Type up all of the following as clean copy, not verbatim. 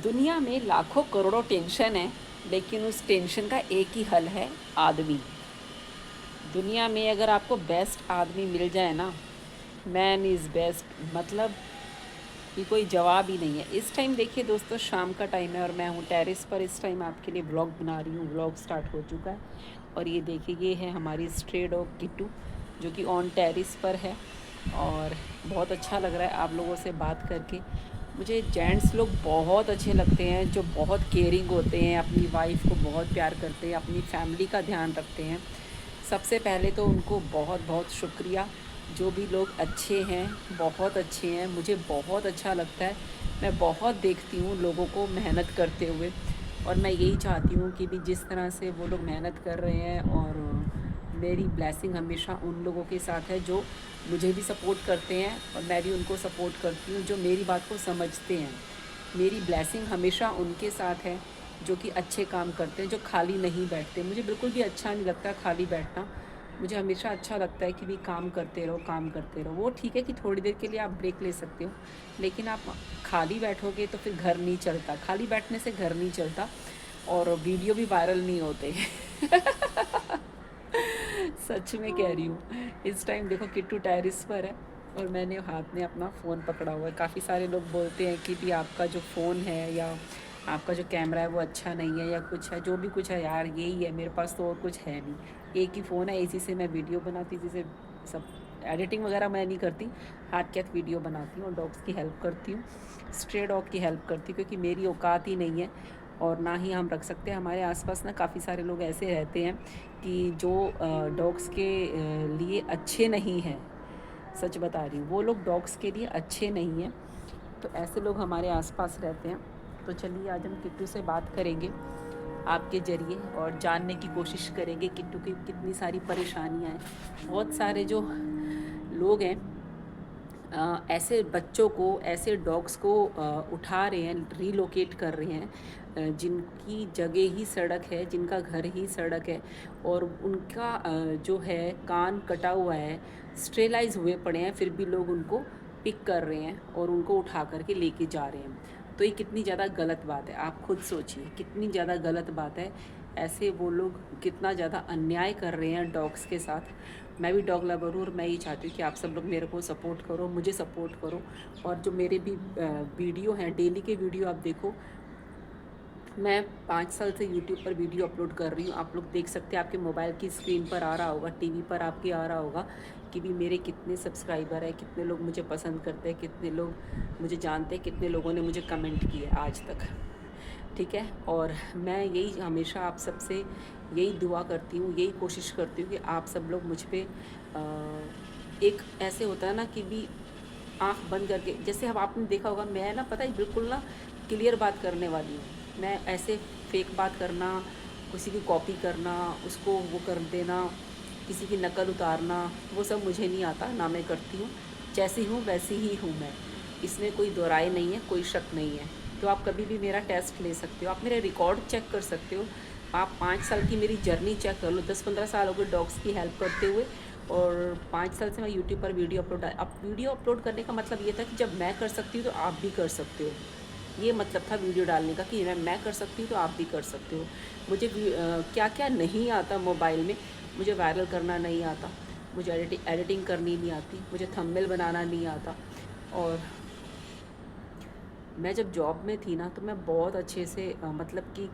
दुनिया में लाखों करोड़ों टेंशन है, लेकिन उस टेंशन का एक ही हल है, आदमी। दुनिया में अगर आपको बेस्ट आदमी मिल जाए ना, मैन इज़ बेस्ट, मतलब कि कोई जवाब ही नहीं है। इस टाइम देखिए दोस्तों, शाम का टाइम है और मैं हूँ टेरेस पर। इस टाइम आपके लिए व्लॉग बना रही हूँ। व्लॉग स्टार्ट हो चुका है और ये देखिए, ये है हमारी स्ट्रे डॉग किट्टू, जो कि ऑन टेरेस पर है। और बहुत अच्छा लग रहा है आप लोगों से बात करके। मुझे जेंट्स लोग बहुत अच्छे लगते हैं, जो बहुत केयरिंग होते हैं, अपनी वाइफ को बहुत प्यार करते हैं, अपनी फैमिली का ध्यान रखते हैं। सबसे पहले तो उनको बहुत बहुत शुक्रिया। जो भी लोग अच्छे हैं, बहुत अच्छे हैं, मुझे बहुत अच्छा लगता है। मैं बहुत देखती हूँ लोगों को मेहनत करते हुए, और मैं यही चाहती हूँ कि भी जिस तरह से वो लोग मेहनत कर रहे हैं, और मेरी ब्लेसिंग हमेशा उन लोगों के साथ है जो मुझे भी सपोर्ट करते हैं और मैं भी उनको सपोर्ट करती हूँ, जो मेरी बात को समझते हैं। मेरी ब्लेसिंग हमेशा उनके साथ है जो कि अच्छे काम करते हैं, जो खाली नहीं बैठते। मुझे बिल्कुल भी अच्छा नहीं लगता खाली बैठना। मुझे हमेशा अच्छा लगता है कि भी काम करते रहो, काम करते रहो। वो ठीक है कि थोड़ी देर के लिए आप ब्रेक ले सकते हो, लेकिन आप खाली बैठोगे तो फिर घर नहीं चलता। खाली बैठने से घर नहीं चलता और वीडियो भी वायरल नहीं होते। सच में कह रही हूँ। इस टाइम देखो, किट्टू टेरिस पर है और मैंने हाथ में अपना फ़ोन पकड़ा हुआ है। काफ़ी सारे लोग बोलते हैं कि भी आपका जो फ़ोन है या आपका जो कैमरा है वो अच्छा नहीं है, या कुछ है, जो भी कुछ है यार, यही है मेरे पास, तो और कुछ है नहीं। एक ही फ़ोन है, इसी से मैं वीडियो बनाती, इसी से सब। एडिटिंग वगैरह मैं नहीं करती, हाथ के हाथ वीडियो बनाती हूँ और डॉग्स की हेल्प करती हूँ। स्ट्रे डॉग की हेल्प करती हूँ, क्योंकि मेरी औकात ही नहीं है और ना ही हम रख सकते हैं। हमारे आसपास ना काफ़ी सारे लोग ऐसे रहते हैं कि जो डॉग्स के लिए अच्छे नहीं हैं। सच बता रही हूँ, वो लोग डॉग्स के लिए अच्छे नहीं हैं। तो ऐसे लोग हमारे आसपास रहते हैं। तो चलिए, आज हम किट्टू से बात करेंगे आपके ज़रिए और जानने की कोशिश करेंगे किट्टू की कितनी सारी परेशानियाँ हैं। बहुत सारे जो लोग हैं, ऐसे बच्चों को, ऐसे डॉग्स को उठा रहे हैं, रीलोकेट कर रहे हैं, जिनकी जगह ही सड़क है, जिनका घर ही सड़क है, और उनका जो है कान कटा हुआ है, स्टेलाइज हुए पड़े हैं, फिर भी लोग उनको पिक कर रहे हैं और उनको उठा करके लेके जा रहे हैं। तो ये कितनी ज़्यादा गलत बात है, आप खुद सोचिए कितनी ज़्यादा गलत बात है। ऐसे वो लोग कितना ज़्यादा अन्याय कर रहे हैं डॉग्स के साथ। मैं भी डॉग लवर हूँ और मैं ये चाहती हूँ कि आप सब लोग मेरे को सपोर्ट करो, मुझे सपोर्ट करो। और जो मेरे भी वीडियो हैं, डेली के वीडियो आप देखो। मैं 5 साल से यूट्यूब पर वीडियो अपलोड कर रही हूँ। आप लोग देख सकते हैं, आपके मोबाइल की स्क्रीन पर आ रहा होगा, टीवी पर आपके आ रहा होगा कि भी मेरे कितने सब्सक्राइबर हैं, कितने लोग मुझे पसंद करते हैं, कितने लोग मुझे जानते हैं, कितने लोगों ने मुझे कमेंट किए आज तक। ठीक है, और मैं यही हमेशा आप सबसे यही दुआ करती हूँ, यही कोशिश करती हूँ कि आप सब लोग मुझ पे एक ऐसे होता है ना कि भी आँख बंद करके, जैसे अब आपने देखा होगा, मैं ना पता है बिल्कुल ना क्लियर बात करने वाली हूँ। मैं ऐसे फेक बात करना, किसी की कॉपी करना, उसको वो कर देना, किसी की नकल उतारना, वो सब मुझे नहीं आता, ना मैं करती हूँ। जैसी हूँ वैसी ही हूँ मैं, इसमें कोई दो राय नहीं है, कोई शक नहीं है। तो आप कभी भी मेरा टेस्ट ले सकते हो, आप मेरे रिकॉर्ड चेक कर सकते हो। आप 5 साल की मेरी जर्नी चेक कर लो, 10-15 साल हो गए डॉग्स की हेल्प करते हुए, और 5 साल से मैं यूट्यूब पर वीडियो अपलोड, अब वीडियो अपलोड करने का मतलब ये था कि जब मैं कर सकती हूँ तो आप भी कर सकते हो। ये मतलब था वीडियो डालने का कि मैं कर सकती हूँ तो आप भी कर सकते हो। मुझे क्या क्या नहीं आता मोबाइल में। मुझे वायरल करना नहीं आता, मुझे एडिटिंग करनी नहीं आती, मुझे थंबनेल बनाना नहीं आता। और मैं जब जॉब में थी ना, तो मैं बहुत अच्छे से मतलब कि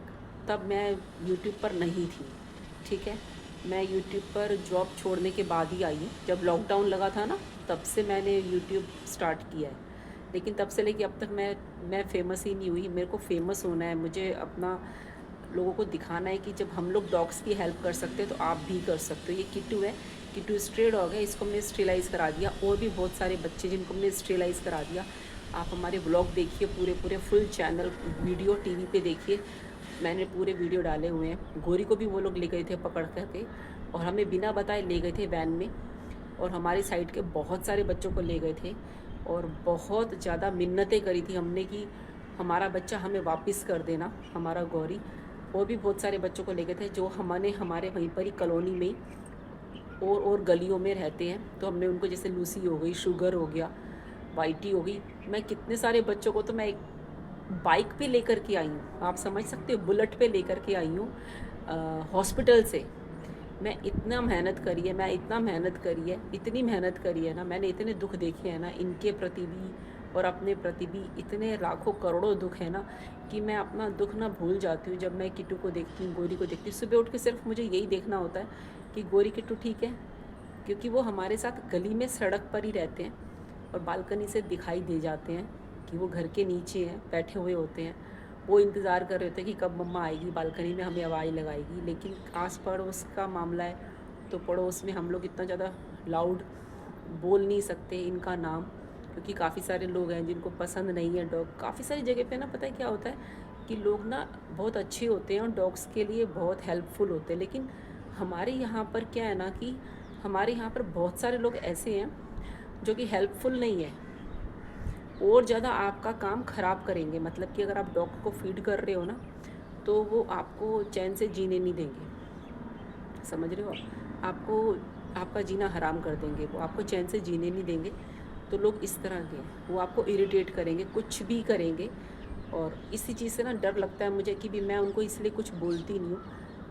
तब मैं यूट्यूब पर नहीं थी। ठीक है, मैं यूट्यूब पर जॉब छोड़ने के बाद ही आई हूँ। जब लॉकडाउन लगा था ना, तब से मैंने यूट्यूब स्टार्ट किया है। लेकिन तब से लेके अब तक मैं फ़ेमस ही नहीं हुई। मेरे को फ़ेमस होना है, मुझे अपना लोगों को दिखाना है कि जब हम लोग डॉग्स की हेल्प कर सकते हैं तो आप भी कर सकते हो। ये किट्टू है, किट्टू स्ट्रे डॉग है, इसको हमने स्टेलाइज़ करा दिया। और भी बहुत सारे बच्चे जिनको हमने स्टेलाइज़ करा दिया। आप हमारे व्लॉग देखिए, पूरे पूरे फुल चैनल वीडियो टीवी पे देखिए, मैंने पूरे वीडियो डाले हुए हैं। गोरी को भी वो लोग ले गए थे पकड़ करके, और हमें बिना बताए ले गए थे वैन में, और हमारी साइड के बहुत सारे बच्चों को ले गए थे, और बहुत ज़्यादा मिन्नतें करी थी हमने कि हमारा बच्चा हमें वापस कर देना, हमारा गौरी। और भी बहुत सारे बच्चों को ले गए थे जो हमने हमारे वहीं पर ही कॉलोनी में ही और गलियों में रहते हैं। तो हमने उनको, जैसे लूसी हो गई, शुगर हो गया, वाइटी हो गई, मैं कितने सारे बच्चों को तो मैं बाइक पे लेकर के आई हूँ, आप समझ सकते हो, बुलेट पे लेकर के आई हूँ हॉस्पिटल से। मैं इतना मेहनत करी है, मैं इतना मेहनत करी है, इतनी मेहनत करी है ना, मैंने इतने दुख देखे हैं ना इनके प्रति भी और अपने प्रति भी, इतने लाखों करोड़ों दुख है ना कि मैं अपना दुख ना भूल जाती हूँ जब मैं किट्टू को देखती हूँ, गोरी को देखती हूँ। सुबह उठ के सिर्फ मुझे यही देखना होता है कि गोरी किट्टू ठीक है, क्योंकि वो हमारे साथ गली में सड़क पर ही रहते हैं और बालकनी से दिखाई दे जाते हैं कि वो घर के नीचे हैं, बैठे हुए होते हैं। वो इंतज़ार कर रहे होते हैं कि कब मम्मा आएगी, बालकनी में हमें आवाज़ लगाएगी। लेकिन आस पड़ोस का मामला है तो पड़ोस में हम लोग इतना ज़्यादा लाउड बोल नहीं सकते इनका नाम, क्योंकि काफ़ी सारे लोग हैं जिनको पसंद नहीं है डॉग। काफ़ी सारी जगह पे ना, पता है क्या होता है कि लोग ना बहुत अच्छे होते हैं और डॉग्स के लिए बहुत हेल्पफुल होते हैं, लेकिन हमारे यहाँ पर क्या है ना कि हमारे यहाँ पर बहुत सारे लोग ऐसे हैं जो कि हेल्पफुल नहीं है और ज़्यादा आपका काम ख़राब करेंगे। मतलब कि अगर आप डॉग को फीड कर रहे हो ना, तो वो आपको चैन से जीने नहीं देंगे, समझ रहे हो आप? आपको आपका जीना हराम कर देंगे, वो आपको चैन से जीने नहीं देंगे। तो लोग इस तरह के हैं, वो आपको इरिटेट करेंगे, कुछ भी करेंगे। और इसी चीज़ से ना डर लगता है मुझे कि भी मैं उनको इसलिए कुछ बोलती नहीं हूँ।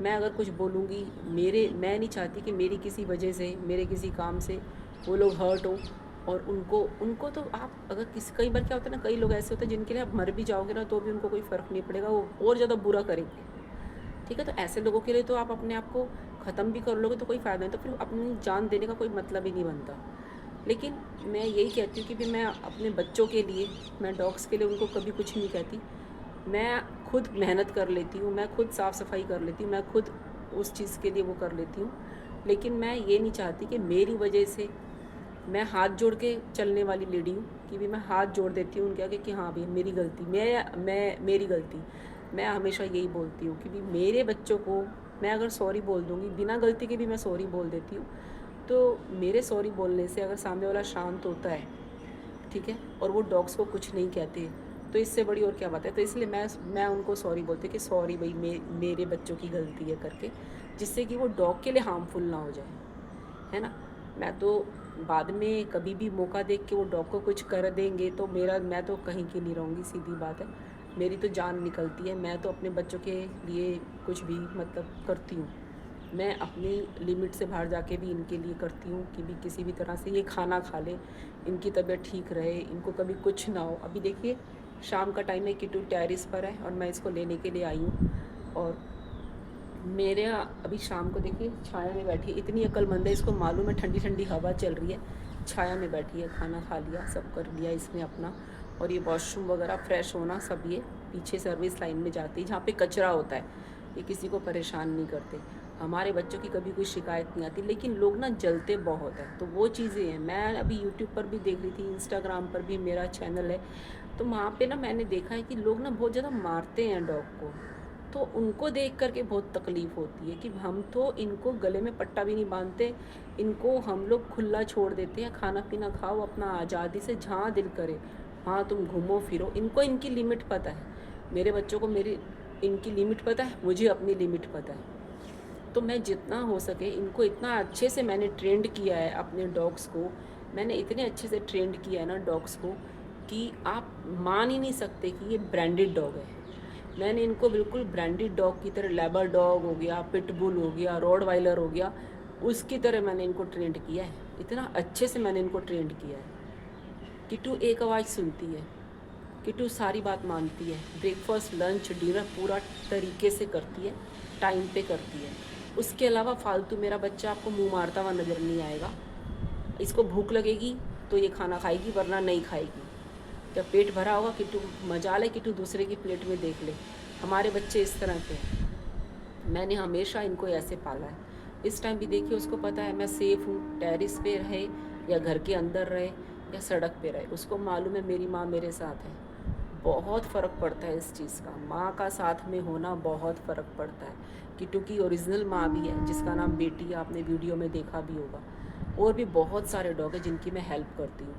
मैं अगर कुछ बोलूँगी, मैं नहीं चाहती कि मेरी किसी वजह से, मेरे किसी काम से वो लोग हर्ट हो। और उनको उनको तो आप अगर किसी, कई बार क्या होता है ना, कई लोग ऐसे होते हैं जिनके लिए आप मर भी जाओगे ना तो भी उनको कोई फ़र्क नहीं पड़ेगा, वो और ज़्यादा बुरा करेंगे। ठीक है, तो ऐसे लोगों के लिए तो आप अपने आप को ख़त्म भी कर लोगे तो कोई फ़ायदा नहीं, तो फिर अपनी जान देने का कोई मतलब ही नहीं बनता। लेकिन मैं यही कहती हूँ कि भी मैं अपने बच्चों के लिए, मैं डॉग्स के लिए उनको कभी कुछ नहीं कहती। मैं खुद मेहनत कर लेती हूँ, मैं खुद साफ़ सफाई कर लेती हूँ, मैं खुद उस चीज़ के लिए वो कर लेती हूँ। लेकिन मैं ये नहीं चाहती कि मेरी वजह से, मैं हाथ जोड़ के चलने वाली लेडी हूँ कि भी मैं हाथ जोड़ देती हूँ उनके आगे कि हाँ भाई मेरी गलती, मैं मेरी गलती। मैं हमेशा यही बोलती हूँ कि भी मेरे बच्चों को मैं अगर सॉरी बोल दूँगी, बिना गलती के भी मैं सॉरी बोल देती हूँ, तो मेरे सॉरी बोलने से अगर सामने वाला शांत होता है, ठीक है, और वो डॉग्स को कुछ नहीं कहते, तो इससे बड़ी और क्या बात है। तो इसलिए मैं उनको सॉरी बोलती हूँ कि सॉरी भाई, मेरे बच्चों की गलती है करके, जिससे कि वो डॉग के लिए हार्मफुल ना हो जाए, है ना। मैं तो बाद में कभी भी मौका देख के वो डॉग को कुछ कर देंगे तो मैं तो कहीं की नहीं रहूँगी, सीधी बात है। मेरी तो जान निकलती है, मैं तो अपने बच्चों के लिए कुछ भी मतलब करती हूँ। मैं अपनी लिमिट से बाहर जाके भी इनके लिए करती हूँ कि भी किसी भी तरह से ये खाना खा ले, इनकी तबीयत ठीक रहे, इनको कभी कुछ ना हो। अभी देखिए शाम का टाइम है, किट्टू टेरेस पर है और मैं इसको लेने के लिए आई हूँ। और मेरे अभी शाम को देखिए छाया में बैठी है, इतनी अक्लमंद है, इसको मालूम है ठंडी ठंडी हवा चल रही है, छाया में बैठी है, खाना खा लिया, सब कर लिया इसने अपना। और ये वॉशरूम वगैरह फ्रेश होना सब ये पीछे सर्विस लाइन में जाती है जहाँ पे कचरा होता है, ये किसी को परेशान नहीं करते। हमारे बच्चों की कभी कोई शिकायत नहीं आती, लेकिन लोग ना जलते बहुत हैं, तो वो चीज़ें हैं। मैं अभी यूट्यूब पर भी देख रही थी, इंस्टाग्राम पर भी मेरा चैनल है, तो वहाँ पे ना मैंने देखा है कि लोग ना बहुत ज़्यादा मारते हैं डॉग को। तो उनको देख कर के बहुत तकलीफ़ होती है कि हम तो इनको गले में पट्टा भी नहीं बांधते, इनको हम लोग खुला छोड़ देते हैं, खाना पीना खाओ अपना आज़ादी से जहाँ दिल करे, हाँ तुम घूमो फिरो। इनको इनकी लिमिट पता है, मेरे बच्चों को मेरी इनकी लिमिट पता है, मुझे अपनी लिमिट पता है। तो मैं जितना हो सके इनको इतना अच्छे से मैंने ट्रेंड किया है अपने डॉग्स को, मैंने इतने अच्छे से ट्रेंड किया है ना डॉग्स को कि आप मान ही नहीं सकते कि ये ब्रांडेड डॉग है। मैंने इनको बिल्कुल ब्रांडेड डॉग की तरह, लेबर डॉग हो गया, पिटबुल हो गया, रॉडवाइलर हो गया, उसकी तरह मैंने इनको ट्रेंड किया है, इतना अच्छे से मैंने इनको ट्रेंड किया है। किट्टू एक आवाज़ सुनती है, किट्टू सारी बात मानती है, ब्रेकफास्ट लंच डिनर पूरा तरीके से करती है, टाइम पे करती है। उसके अलावा फालतू मेरा बच्चा आपको मुंह मारता हुआ नज़र नहीं आएगा। इसको भूख लगेगी तो ये खाना खाएगी, वरना नहीं खाएगी। जब पेट भरा होगा किट्टू मजा ले, किट्टू दूसरे की प्लेट में देख ले। हमारे बच्चे इस तरह के हैं, मैंने हमेशा इनको ऐसे पाला है। इस टाइम भी देखिए उसको पता है मैं सेफ़ हूँ, टेरिस पे रहे या घर के अंदर रहे या सड़क पे रहे, उसको मालूम है मेरी माँ मेरे साथ है। बहुत फ़र्क पड़ता है इस चीज़ का, माँ का साथ में होना बहुत फ़र्क पड़ता है। किट्टू की ओरिजिनल माँ भी है जिसका नाम बेटी, आपने वीडियो में देखा भी होगा। और भी बहुत सारे डॉग हैं जिनकी मैं हेल्प करती हूँ।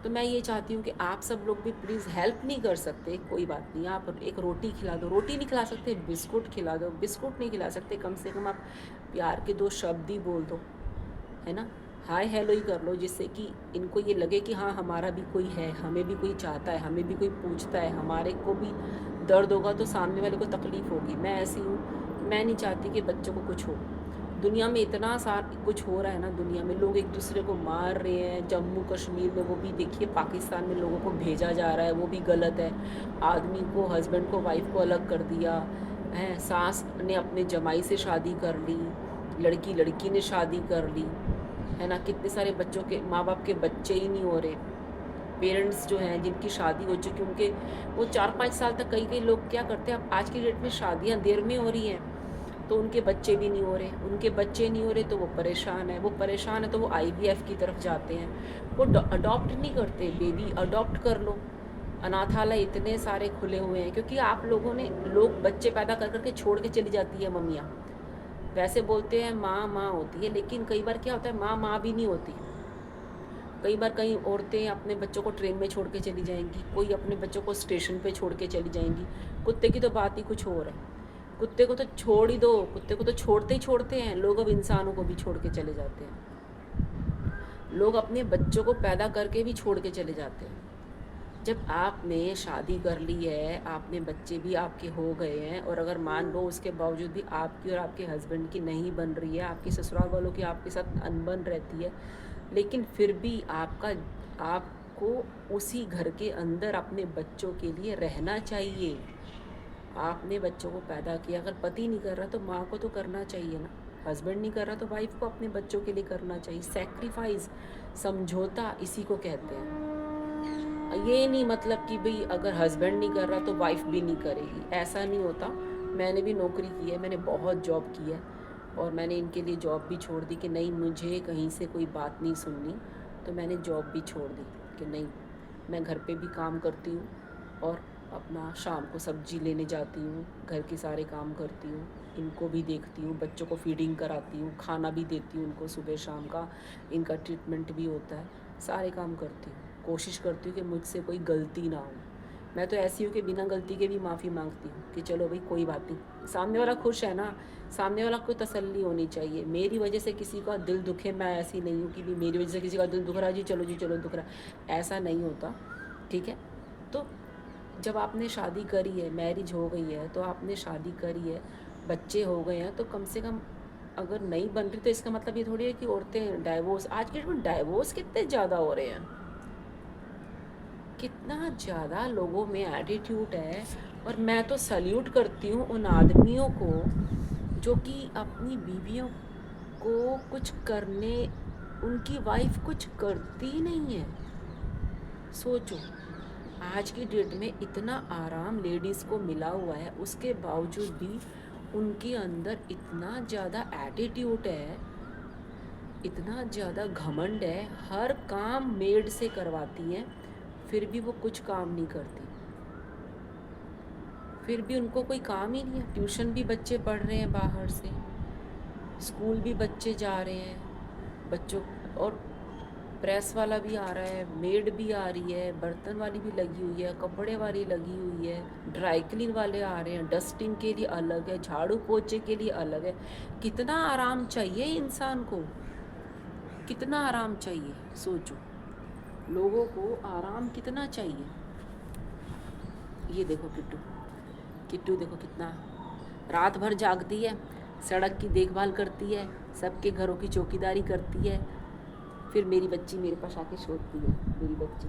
तो मैं ये चाहती हूँ कि आप सब लोग भी प्लीज़, हेल्प नहीं कर सकते कोई बात नहीं, आप एक रोटी खिला दो, रोटी नहीं खिला सकते बिस्कुट खिला दो, बिस्कुट नहीं खिला सकते कम से कम आप प्यार के दो शब्द ही बोल दो, है ना। हाय हेलो ही कर लो, जिससे कि इनको ये लगे कि हाँ हमारा भी कोई है, हमें भी कोई चाहता है, हमें भी कोई पूछता है, हमारे को भी दर्द होगा तो सामने वाले को तकलीफ़ होगी। मैं ऐसी हूँ, मैं नहीं चाहती कि बच्चों को कुछ हो। दुनिया में इतना सा कुछ हो रहा है ना, दुनिया में लोग एक दूसरे को मार रहे हैं। जम्मू कश्मीर में वो भी देखिए, पाकिस्तान में लोगों को भेजा जा रहा है, वो भी गलत है। आदमी को, हस्बैंड को वाइफ को अलग कर दिया है, सास ने अपने जमाई से शादी कर ली, लड़की लड़की ने शादी कर ली, है ना। कितने सारे बच्चों के, माँ बाप के बच्चे ही नहीं हो रहे। पेरेंट्स जो हैं जिनकी शादी हो चुकी, उनके वो 4-5 साल तक, कई कई लोग क्या करते हैं, अब आज की डेट में शादियाँ देर में हो रही हैं, तो उनके बच्चे भी नहीं हो रहे। उनके बच्चे नहीं हो रहे तो वो परेशान है, वो परेशान है तो वो IVF की तरफ जाते हैं। वो अडॉप्ट नहीं करते, बेबी अडॉप्ट कर लो। अनाथालय इतने सारे खुले हुए हैं, क्योंकि आप लोगों ने, लोग बच्चे पैदा कर करके छोड़ के चली जाती है मम्मियाँ। वैसे बोलते हैं माँ माँ होती है, लेकिन कई बार क्या होता है, माँ माँ भी नहीं होती। कई बार कई औरतें अपने बच्चों को ट्रेन में छोड़ के चली जाएंगी, कोई अपने बच्चों को स्टेशन पे छोड़ के चली जाएंगी। कुत्ते की तो बात ही कुछ और है। कुत्ते को तो छोड़ ही दो, कुत्ते को तो छोड़ते ही छोड़ते हैं लोग, अब इंसानों को भी छोड़ के चले जाते हैं। लोग अपने बच्चों को पैदा करके भी छोड़ के चले जाते हैं। जब आपने शादी कर ली है, आपने बच्चे भी आपके हो गए हैं, और अगर मान लो उसके बावजूद भी आपकी और आपके हस्बैंड की नहीं बन रही है, आपके ससुराल वालों की आपके साथ अनबन रहती है, लेकिन फिर भी आपको उसी घर के अंदर अपने बच्चों के लिए रहना चाहिए। आपने बच्चों को पैदा किया, अगर पति नहीं कर रहा तो माँ को तो करना चाहिए ना। हस्बैंड नहीं कर रहा तो वाइफ को अपने बच्चों के लिए करना चाहिए। सेक्रीफाइस, समझौता, इसी को कहते हैं। ये नहीं मतलब कि भाई अगर हस्बैंड नहीं कर रहा तो वाइफ भी नहीं करेगी, ऐसा नहीं होता। मैंने भी नौकरी की है, मैंने बहुत जॉब की है, और मैंने इनके लिए जॉब भी छोड़ दी कि नहीं, मुझे कहीं से कोई बात नहीं सुननी, तो मैंने जॉब भी छोड़ दी कि नहीं, मैं घर पे भी काम करती हूँ, और अपना शाम को सब्जी लेने जाती हूँ, घर के सारे काम करती हूँ, इनको भी देखती हूँ, बच्चों को फीडिंग कराती हूँ, खाना भी देती हूँ उनको सुबह शाम का, इनका ट्रीटमेंट भी होता है, सारे काम करती हूँ। कोशिश करती हूँ कि मुझसे कोई गलती ना हो। मैं तो ऐसी हूँ कि बिना गलती के भी माफ़ी मांगती हूँ कि चलो भाई कोई बात नहीं, सामने वाला खुश है ना, सामने वाला को तसल्ली होनी चाहिए। मेरी वजह से किसी का दिल दुखे, मैं ऐसी नहीं हूँ कि भी मेरी वजह से किसी का दिल दुख रहा जी चलो दुख रहा, ऐसा नहीं होता, ठीक है। तो जब आपने शादी करी है, मैरिज हो गई है, तो आपने शादी करी है, बच्चे हो गए हैं, तो कम से कम अगर नहीं बन रही तो इसका मतलब ये थोड़ी है कि औरतें डाइवोर्स, आज के डेट में डाइवोर्स कितने ज़्यादा हो रहे हैं, कितना ज़्यादा लोगों में एटीट्यूड है। और मैं तो सल्यूट करती हूँ उन आदमियों को जो कि अपनी बीवियों को कुछ करने, उनकी वाइफ कुछ करती ही नहीं है। सोचो, आज की डेट में इतना आराम लेडीज़ को मिला हुआ है, उसके बावजूद भी उनके अंदर इतना ज़्यादा एटीट्यूड है, इतना ज़्यादा घमंड है, हर काम मेड से करवाती हैं, फिर भी वो कुछ काम नहीं करती, फिर भी उनको कोई काम ही नहीं है। ट्यूशन भी बच्चे पढ़ रहे हैं बाहर से, स्कूल भी बच्चे जा रहे हैं बच्चों, और प्रेस वाला भी आ रहा है, मेड भी आ रही है, बर्तन वाली भी लगी हुई है, कपड़े वाली लगी हुई है, ड्राई क्लीन वाले आ रहे हैं, डस्टिंग के लिए अलग है, झाड़ू पोछे के लिए अलग है। कितना आराम चाहिए इंसान को, कितना आराम चाहिए, सोचो लोगों को आराम कितना चाहिए। ये देखो किट्टू, किट्टू देखो कितना रात भर जागती है, सड़क की देखभाल करती है, सबके घरों की चौकीदारी करती है, फिर मेरी बच्ची मेरे पास आके सोती है। मेरी बच्ची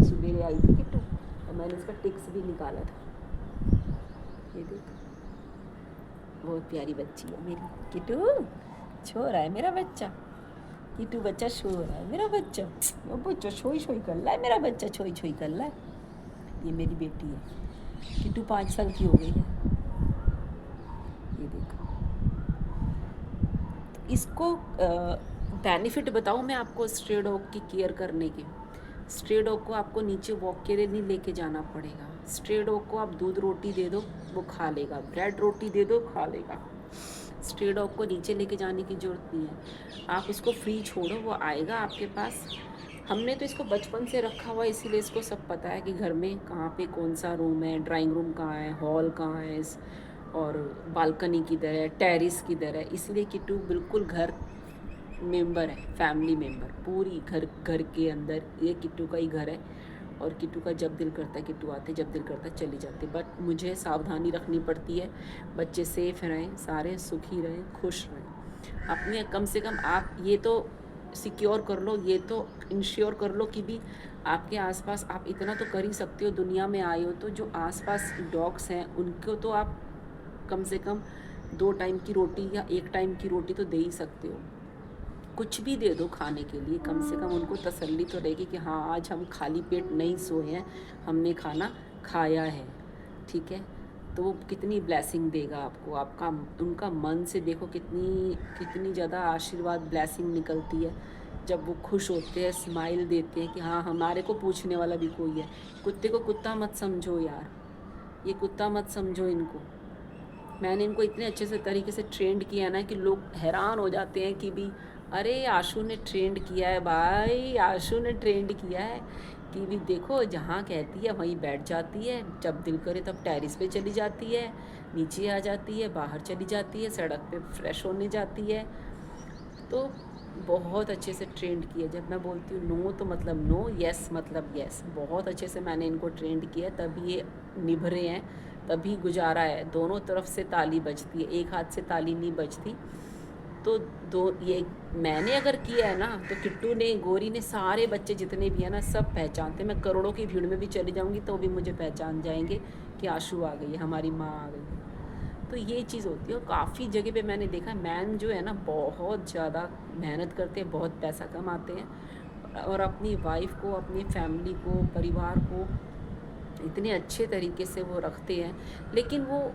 सवेरे आई थी किट्टू, और मैंने इसका टिक्स भी निकाला था, ये देख, बहुत प्यारी बच्ची है मेरी। किट्टू सो रहा है मेरा बच्चा, किट्टू बच्चा सो रहा है मेरा बच्चा, वो बच्चा छोई छोई कर रहा है, मेरा बच्चा छोई छोई कर रहा है। ये मेरी बेटी है, किट्टू 5 साल की हो गई है, ये देखो। इसको बेनिफिट बताऊँ मैं आपको स्ट्रे डॉग की केयर करने के। स्ट्रे डॉग को आपको नीचे वॉक के लिए नहीं लेके जाना पड़ेगा। स्ट्रे डॉग को आप दूध रोटी दे दो वो खा लेगा, ब्रेड रोटी दे दो खा लेगा। स्ट्रे डॉग को नीचे लेके जाने की ज़रूरत नहीं है, आप इसको फ्री छोड़ो, वो आएगा आपके पास। हमने तो इसको बचपन से रखा हुआ, इसीलिए इसको सब पता है कि घर में कहाँ पे कौन सा रूम है, ड्राइंग रूम कहाँ है, हॉल कहाँ है, और बालकनी किधर है, टेरिस किधर है। इसलिए किट्टू बिल्कुल घर मेंबर है, फैमिली मेंबर, पूरी घर घर के अंदर ये किट्टू का ही घर है। और किट्टू का जब दिल करता है किट्टू आते, जब दिल करता है चली जाती। बट मुझे सावधानी रखनी पड़ती है, बच्चे सेफ रहें, सारे सुखी रहें, खुश रहें। अपने कम से कम आप ये तो सिक्योर कर लो, ये तो इंश्योर कर लो कि भी आपके आसपास आप इतना तो कर ही सकते हो, दुनिया में आए हो तो जो आसपास डॉग्स हैं उनको तो आप कम से कम 2 टाइम की रोटी या 1 टाइम की रोटी तो दे ही सकते हो। कुछ भी दे दो खाने के लिए, कम से कम उनको तसल्ली तो रहेगी कि हाँ आज हम खाली पेट नहीं सोए हैं, हमने खाना खाया है, ठीक है। तो वो कितनी ब्लेसिंग देगा आपको, आपका उनका मन से देखो कितनी कितनी ज़्यादा आशीर्वाद ब्लेसिंग निकलती है जब वो खुश होते हैं, स्माइल देते हैं कि हाँ हमारे को पूछने वाला भी कोई है। कुत्ते को कुत्ता मत समझो यार, ये कुत्ता मत समझो इनको। मैंने इनको इतने अच्छे से तरीके से ट्रेंड किया ना कि लोग हैरान हो जाते हैं कि भी अरे आशु ने ट्रेंड किया है भाई, आशु ने ट्रेंड किया है कि भी देखो जहाँ कहती है वहीं बैठ जाती है, जब दिल करे तब टेरिस पे चली जाती है, नीचे आ जाती है, बाहर चली जाती है, सड़क पे फ्रेश होने जाती है। तो बहुत अच्छे से ट्रेंड किया, जब मैं बोलती हूँ नो तो मतलब नो, येस मतलब येस। बहुत अच्छे से मैंने इनको ट्रेंड किया, तभी ये निभ रहे हैं, तभी गुजारा है। दोनों तरफ से ताली बजती है, एक हाथ से ताली नहीं बजती। तो दो ये मैंने अगर किया है ना तो किट्टू ने, गोरी ने, सारे बच्चे जितने भी हैं ना सब पहचानते। मैं करोड़ों की भीड़ में भी चली जाऊंगी तो भी मुझे पहचान जाएंगे कि आशु आ गई है, हमारी माँ आ गई है। तो ये चीज़ होती है। और काफ़ी जगह पे मैंने देखा मैन जो है ना बहुत ज़्यादा मेहनत करते हैं, बहुत पैसा कमाते हैं और अपनी वाइफ को, अपनी फैमिली को, परिवार को इतने अच्छे तरीके से वो रखते हैं। लेकिन वो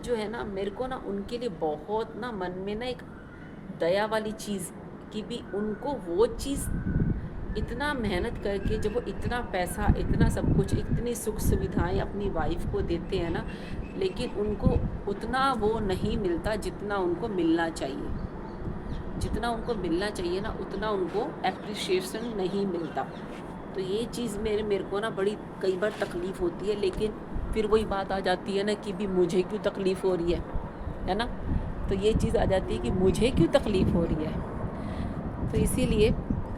जो है ना, मेरे को ना उनके लिए बहुत ना मन में ना एक दया वाली चीज़ कि भी उनको वो चीज़ इतना मेहनत करके जब वो इतना पैसा, इतना सब कुछ, इतनी सुख सुविधाएं अपनी वाइफ को देते हैं ना, लेकिन उनको उतना वो नहीं मिलता जितना उनको मिलना चाहिए। जितना उनको मिलना चाहिए ना उतना उनको एप्रिशिएशन नहीं मिलता। तो ये चीज़ मेरे मेरे को ना बड़ी कई बार तकलीफ़ होती है। लेकिन फिर वही बात आ जाती है ना कि भी मुझे क्यों तकलीफ़ हो रही है ना। तो ये चीज़ आ जाती है कि मुझे क्यों तकलीफ़ हो रही है। तो इसीलिए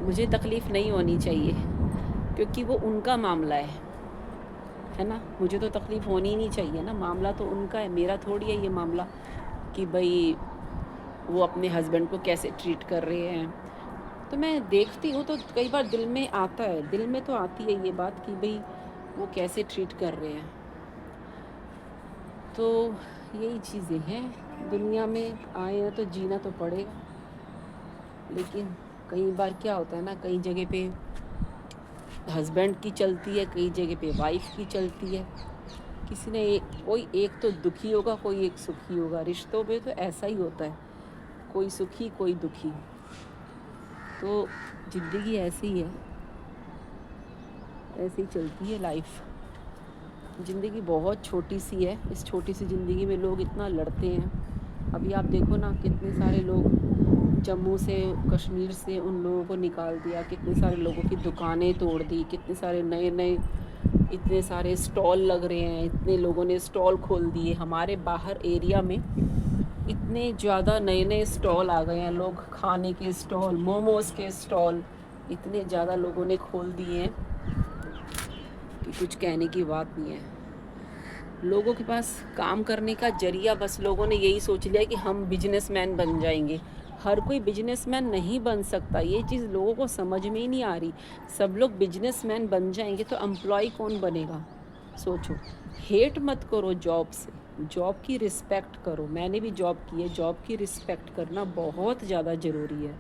मुझे तकलीफ़ नहीं होनी चाहिए क्योंकि वो उनका मामला है ना। मुझे तो तकलीफ़ होनी ही नहीं चाहिए ना, मामला तो उनका है, मेरा थोड़ी है ये मामला कि भाई वो अपने हस्बैंड को कैसे ट्रीट कर रहे हैं। तो मैं देखती हूँ तो कई बार दिल में आता है, दिल में तो आती है ये बात कि भाई वो कैसे ट्रीट कर रहे हैं। तो यही चीज़ें हैं, दुनिया में आए हैं तो जीना तो पड़ेगा। लेकिन कई बार क्या होता है ना, कई जगह पे हस्बैंड की चलती है, कई जगह पे वाइफ की चलती है। किसी ने कोई एक तो दुखी होगा, कोई एक सुखी होगा। रिश्तों में तो ऐसा ही होता है, कोई सुखी कोई दुखी। तो ज़िंदगी ऐसी है, ऐसे ही चलती है लाइफ। ज़िंदगी बहुत छोटी सी है, इस छोटी सी ज़िंदगी में लोग इतना लड़ते हैं। अभी आप देखो ना कितने सारे लोग जम्मू से, कश्मीर से उन लोगों को निकाल दिया, कितने सारे लोगों की दुकानें तोड़ दी, कितने सारे नए नए इतने सारे स्टॉल लग रहे हैं, इतने लोगों ने स्टॉल खोल दिए। हमारे बाहर एरिया में इतने ज़्यादा नए नए स्टॉल आ गए हैं, लोग खाने के स्टॉल, मोमोज़ के स्टॉल इतने ज़्यादा लोगों ने खोल दिए हैं कि कुछ कहने की बात नहीं है। लोगों के पास काम करने का जरिया बस लोगों ने यही सोच लिया कि हम बिजनेसमैन बन जाएंगे। हर कोई बिजनेसमैन नहीं बन सकता, ये चीज़ लोगों को समझ में ही नहीं आ रही। सब लोग बिजनेसमैन बन जाएंगे तो एम्प्लॉय कौन बनेगा? सोचो। हेट मत करो जॉब से, जॉब की रिस्पेक्ट करो। मैंने भी जॉब की है, जॉब की रिस्पेक्ट करना बहुत ज़्यादा ज़रूरी है।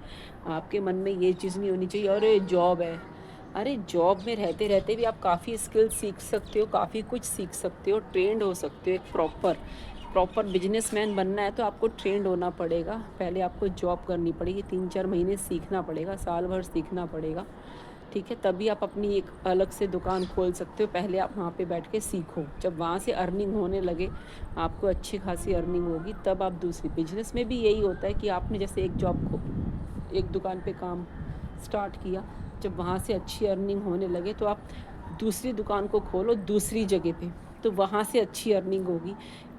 आपके मन में ये चीज़ नहीं होनी चाहिए अरे जॉब है। अरे जॉब में रहते रहते भी आप काफ़ी स्किल सीख सकते हो, काफ़ी कुछ सीख सकते हो, ट्रेंड हो सकते हो। एक प्रॉपर बिजनेसमैन बनना है तो आपको ट्रेंड होना पड़ेगा। पहले आपको जॉब करनी पड़ेगी, 3-4 महीने सीखना पड़ेगा, साल भर सीखना पड़ेगा, ठीक है। तभी आप अपनी एक अलग से दुकान खोल सकते हो। पहले आप वहाँ पे बैठ के सीखो, जब वहाँ से अर्निंग होने लगे, आपको अच्छी खासी अर्निंग होगी, तब आप दूसरी। बिजनेस में भी यही होता है कि आपने जैसे एक जॉब को, एक दुकान पे काम स्टार्ट किया, जब वहाँ से अच्छी अर्निंग होने लगे तो आप दूसरी दुकान को खोलो दूसरी जगह पे, तो वहाँ से अच्छी अर्निंग होगी।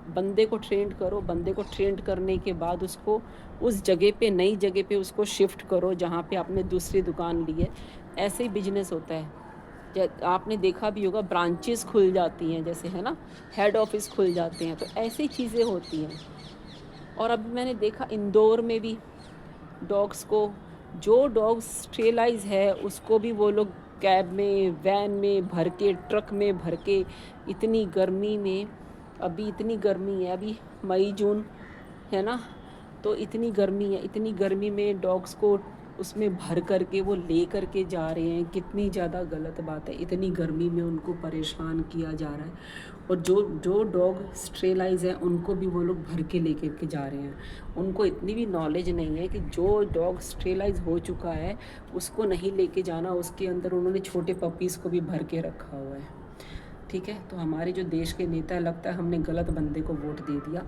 बंदे को ट्रेंड करो, बंदे को ट्रेंड करने के बाद उसको उस जगह पे, नई जगह पे उसको शिफ्ट करो जहाँ पे आपने दूसरी दुकान ली है। ऐसे ही बिजनेस होता है। आपने देखा भी होगा, ब्रांचेस खुल जाती हैं जैसे, है ना, हेड ऑफिस खुल जाते हैं, तो ऐसी चीज़ें होती हैं। और अभी मैंने देखा इंदौर में भी डॉग्स को, जो डॉग स्टेलाइज है उसको भी वो लोग कैब में, वैन में भर के, ट्रक में भर के, इतनी गर्मी में, अभी इतनी गर्मी है, अभी मई जून है ना, तो इतनी गर्मी है, इतनी गर्मी में डॉग्स को उसमें भर कर के वो ले कर के जा रहे हैं। कितनी ज़्यादा गलत बात है, इतनी गर्मी में उनको परेशान किया जा रहा है। और जो जो डॉग स्ट्रेलाइज हैं उनको भी वो लोग भर के ले कर के जा रहे हैं। उनको इतनी भी नॉलेज नहीं है कि जो डॉग स्ट्रेलाइज हो चुका है उसको नहीं लेके जाना, उसके अंदर उन्होंने छोटे पपीज़ को भी भर के रखा हुआ है। ठीक है, तो हमारे जो देश के नेता, लगता है हमने गलत बंदे को वोट दे दिया,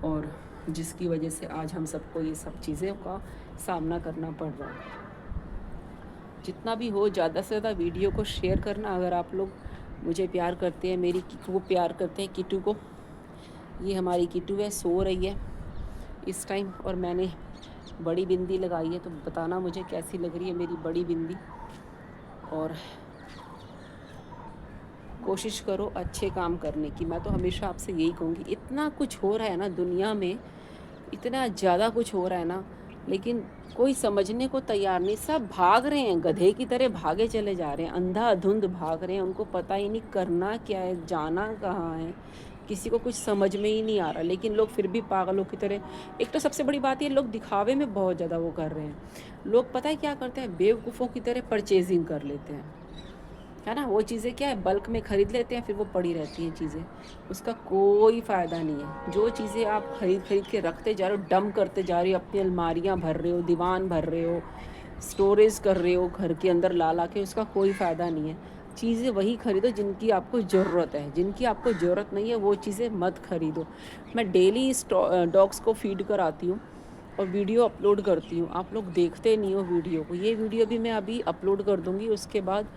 और जिसकी वजह से आज हम सबको ये सब चीज़ों का सामना करना पड़ रहा है। जितना भी हो, ज़्यादा से ज़्यादा वीडियो को शेयर करना। अगर आप लोग मुझे प्यार करते हैं, मेरी को प्यार करते हैं, किटू को, ये हमारी किटू है, सो रही है इस टाइम, और मैंने बड़ी बिंदी लगाई है, तो बताना मुझे कैसी लग रही है मेरी बड़ी बिंदी। और कोशिश करो अच्छे काम करने की। मैं तो हमेशा आपसे यही कहूँगी, इतना कुछ हो रहा है ना दुनिया में, इतना ज़्यादा कुछ हो रहा है ना, लेकिन कोई समझने को तैयार नहीं। सब भाग रहे हैं, गधे की तरह भागे चले जा रहे हैं, अंधाधुंध भाग रहे हैं। उनको पता ही नहीं करना क्या है, जाना कहाँ है, किसी को कुछ समझ में ही नहीं आ रहा, लेकिन लोग फिर भी पागलों की तरह। एक तो सबसे बड़ी बात ये, लोग दिखावे में बहुत ज़्यादा वो कर रहे हैं। लोग पता है क्या करते हैं, बेवकूफ़ों की तरह परचेजिंग कर लेते हैं, है ना। वो चीज़ें क्या है, बल्क में ख़रीद लेते हैं, फिर वो पड़ी रहती हैं चीज़ें, उसका कोई फ़ायदा नहीं है। जो चीज़ें आप खरीद के रखते जा रहे हो, डंप करते जा रहे हो, अपनी अलमारियाँ भर रहे हो, दीवान भर रहे हो, स्टोरेज कर रहे हो घर के अंदर ला ला के, उसका कोई फ़ायदा नहीं है। चीज़ें वही खरीदो जिनकी आपको ज़रूरत है, जिनकी आपको ज़रूरत नहीं है वो चीज़ें मत खरीदो। मैं डेली डॉग्स को फीड कराती हूँ और वीडियो अपलोड करती हूँ, आप लोग देखते नहीं हो वीडियो को। ये वीडियो भी मैं अभी अपलोड कर दूँगी, उसके बाद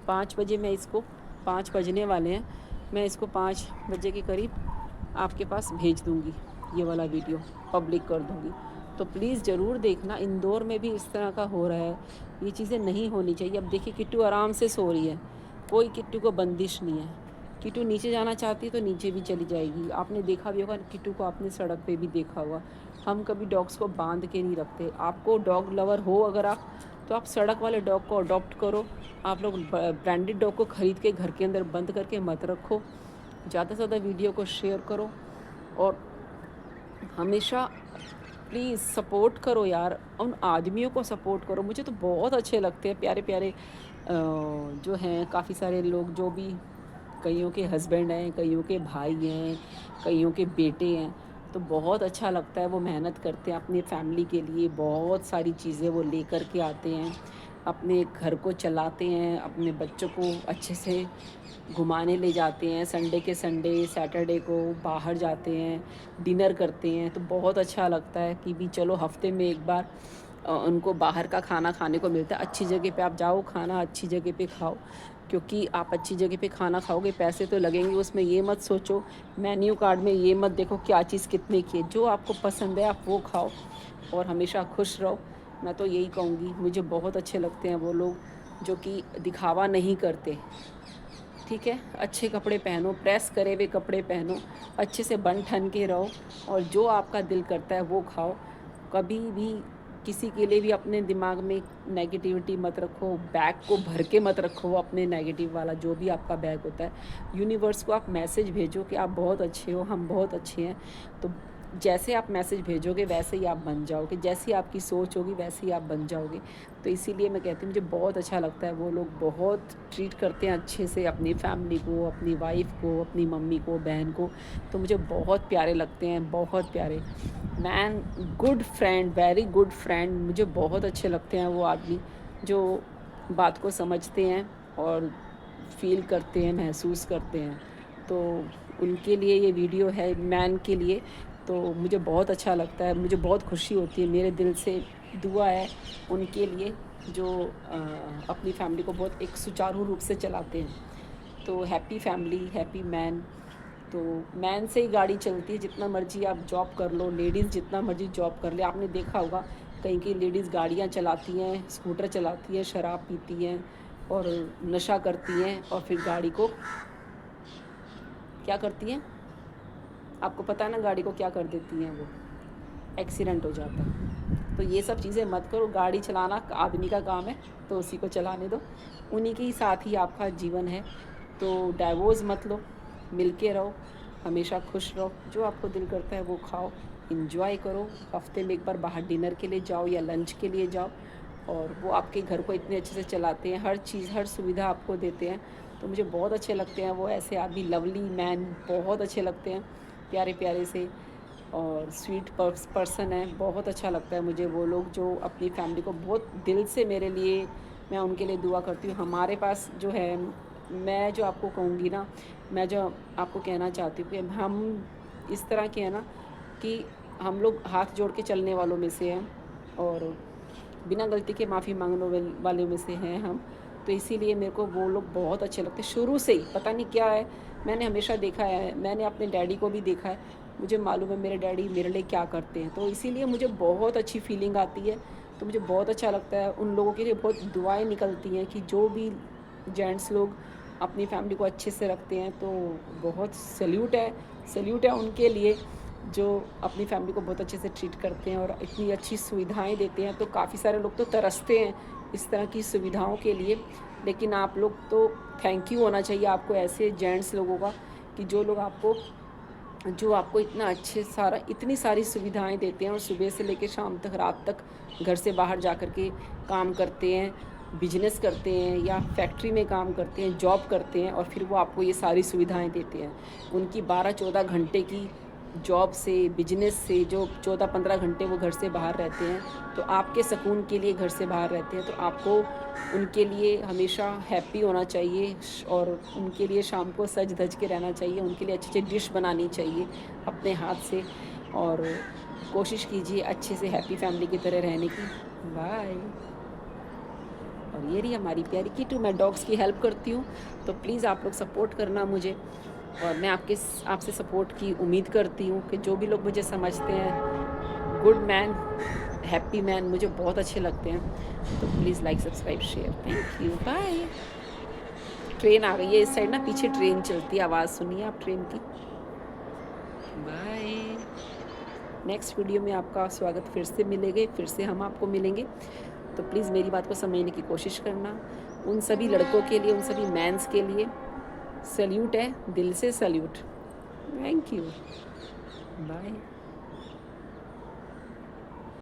5 बजे मैं इसको, 5 बजने वाले हैं, मैं इसको 5 बजे के करीब आपके पास भेज दूँगी, ये वाला वीडियो पब्लिक कर दूँगी। तो प्लीज़ ज़रूर देखना। इंदौर में भी इस तरह का हो रहा है, ये चीज़ें नहीं होनी चाहिए। अब देखिए किट्टू आराम से सो रही है, कोई किट्टू को बंदिश नहीं है। किट्टू नीचे जाना चाहती है तो नीचे भी चली जाएगी। आपने देखा भी होगा किट्टू को, आपने सड़क पे भी देखा होगा। हम कभी डॉग्स को बांध के नहीं रखते। आपको डॉग लवर हो अगर आप, तो आप सड़क वाले डॉग को अडॉप्ट करो। आप लोग ब्रांडेड डॉग को ख़रीद के घर के अंदर बंद करके मत रखो। ज़्यादा से ज़्यादा वीडियो को शेयर करो, और हमेशा प्लीज़ सपोर्ट करो यार, उन आदमियों को सपोर्ट करो। मुझे तो बहुत अच्छे लगते हैं, प्यारे प्यारे जो हैं काफ़ी सारे लोग, जो भी, कईयों के हस्बैंड हैं, कईयों के भाई हैं, कईयों के बेटे हैं, तो बहुत अच्छा लगता है। वो मेहनत करते हैं अपनी फैमिली के लिए, बहुत सारी चीज़ें वो ले कर के आते हैं, अपने घर को चलाते हैं, अपने बच्चों को अच्छे से घुमाने ले जाते हैं, संडे के संडे, सैटरडे को बाहर जाते हैं, डिनर करते हैं। तो बहुत अच्छा लगता है कि भी चलो हफ्ते में एक बार उनको बाहर का खाना खाने को मिलता है। अच्छी जगह पे आप जाओ, खाना अच्छी जगह पे खाओ, क्योंकि आप अच्छी जगह पे खाना खाओगे, पैसे तो लगेंगे उसमें। ये मत सोचो, मेन्यू कार्ड में ये मत देखो क्या चीज़ कितने की है। जो आपको पसंद है आप वो खाओ और हमेशा खुश रहो। मैं तो यही कहूँगी, मुझे बहुत अच्छे लगते हैं वो लोग जो कि दिखावा नहीं करते। ठीक है, अच्छे कपड़े पहनो, प्रेस करे हुए कपड़े पहनो, अच्छे से बन ठन के रहो, और जो आपका दिल करता है वो खाओ। कभी भी किसी के लिए भी अपने दिमाग में नेगेटिविटी मत रखो, बैग को भर के मत रखो अपने नेगेटिव वाला, जो भी आपका बैग होता है। यूनिवर्स को आप मैसेज भेजो कि आप बहुत अच्छे हो, हम बहुत अच्छे हैं। तो जैसे आप मैसेज भेजोगे वैसे ही आप बन जाओगे, जैसी आपकी सोच होगी वैसे ही आप बन जाओगे। तो इसीलिए मैं कहती हूँ, मुझे बहुत अच्छा लगता है, वो लोग बहुत ट्रीट करते हैं अच्छे से अपनी फैमिली को, अपनी वाइफ को, अपनी मम्मी को, बहन को। तो मुझे बहुत प्यारे लगते हैं, बहुत प्यारे। Man, good friend, very good friend. मुझे बहुत अच्छे लगते हैं वो आदमी जो बात को समझते हैं और फील करते हैं, महसूस करते हैं। तो उनके लिए ये वीडियो है, मैन के लिए। तो मुझे बहुत अच्छा लगता है, मुझे बहुत खुशी होती है, मेरे दिल से दुआ है उनके लिए जो अपनी फैमिली को बहुत एक सुचारू रूप से चलाते हैं। तो हैप्पी फैमिली, हैप्पी मैन। तो मैन से ही गाड़ी चलती है, जितना मर्जी आप जॉब कर लो, लेडीज़ जितना मर्जी जॉब कर ले। आपने देखा होगा कहीं की लेडीज़ गाड़ियाँ चलाती हैं, स्कूटर चलाती हैं, शराब पीती हैं और नशा करती हैं और फिर गाड़ी को क्या करती हैं, आपको पता है ना गाड़ी को क्या कर देती हैं, वो एक्सीडेंट हो जाता है। तो ये सब चीज़ें मत करो, गाड़ी चलाना आदमी का काम है तो उसी को चलाने दो, उन्हीं के ही साथ ही आपका जीवन है। तो डाइवोर्स मत लो, मिल के रहो, हमेशा खुश रहो, जो आपको दिल करता है वो खाओ, इंजॉय करो। हफ्ते में एक बार बाहर डिनर के लिए जाओ या लंच के लिए जाओ, और वो आपके घर को इतने अच्छे से चलाते हैं, हर चीज़ हर सुविधा आपको देते हैं। तो मुझे बहुत अच्छे लगते हैं वो ऐसे आदमी, लवली मैन, बहुत अच्छे लगते हैं, प्यारे प्यारे से और स्वीट पर्सन है। बहुत अच्छा लगता है मुझे वो लोग जो अपनी फैमिली को बहुत दिल से, मेरे लिए, मैं उनके लिए दुआ करती हूँ। हमारे पास जो है, मैं जो आपको कहूँगी ना, मैं जो आपको कहना चाहती हूँ कि हम इस तरह के हैं ना कि हम लोग हाथ जोड़ के चलने वालों में से हैं और बिना गलती के माफ़ी मांगने वाले में से हैं हम। तो इसीलिए मेरे को वो लोग बहुत अच्छे लगते हैं शुरू से ही, पता नहीं क्या है, मैंने हमेशा देखा है, मैंने अपने डैडी को भी देखा है, मुझे मालूम है मेरे डैडी मेरे लिए क्या करते हैं। तो इसीलिए मुझे बहुत अच्छी फीलिंग आती है, तो मुझे बहुत अच्छा लगता है। उन लोगों के लिए बहुत दुआएं निकलती हैं कि जो भी जेंट्स लोग अपनी फैमिली को अच्छे से रखते हैं, तो बहुत सल्यूट है उनके लिए, जो अपनी फैमिली को बहुत अच्छे से ट्रीट करते हैं और इतनी अच्छी सुविधाएं देते हैं। तो काफ़ी सारे लोग तो तरसते हैं इस तरह की सुविधाओं के लिए, लेकिन आप लोग तो, थैंक यू होना चाहिए आपको ऐसे जेंट्स लोगों का कि जो आपको इतना अच्छे सारा इतनी सारी सुविधाएं देते हैं और सुबह से लेकर शाम तक, रात तक घर से बाहर जा कर के काम करते हैं, बिजनेस करते हैं या फैक्ट्री में काम करते हैं, जॉब करते हैं, और फिर वो आपको ये सारी सुविधाएं देते हैं। उनकी 12-14 घंटे की जॉब से, बिजनेस से, जो 14-15 घंटे वो घर से बाहर रहते हैं, तो आपके सुकून के लिए घर से बाहर रहते हैं। तो आपको उनके लिए हमेशा हैप्पी होना चाहिए और उनके लिए शाम को सज धज के रहना चाहिए, उनके लिए अच्छी अच्छी डिश बनानी चाहिए अपने हाथ से, और कोशिश कीजिए अच्छे से हैप्पी फैमिली की तरह रहने की। बाय। और ये रही हमारी प्यारी किटू, मैं डॉग्स की हेल्प करती हूँ, तो प्लीज़ आप लोग सपोर्ट करना मुझे, और मैं आपसे सपोर्ट की उम्मीद करती हूँ कि जो भी लोग मुझे समझते हैं गुड मैन, हैप्पी मैन, मुझे बहुत अच्छे लगते हैं। तो please like, subscribe, share, thank you, bye. Train आ गई है इस साइड ना, पीछे ट्रेन चलती है, आवाज़ सुनिए आप ट्रेन की। बाय। नेक्स्ट वीडियो में आपका स्वागत फिर से मिलेंगे, फिर से हम आपको मिलेंगे। तो प्लीज़ मेरी बात को समझने की कोशिश करना। उन सभी लड़कों के लिए, उन सभी मैंस के लिए सल्यूट है, दिल से सल्यूट। Thank you, bye.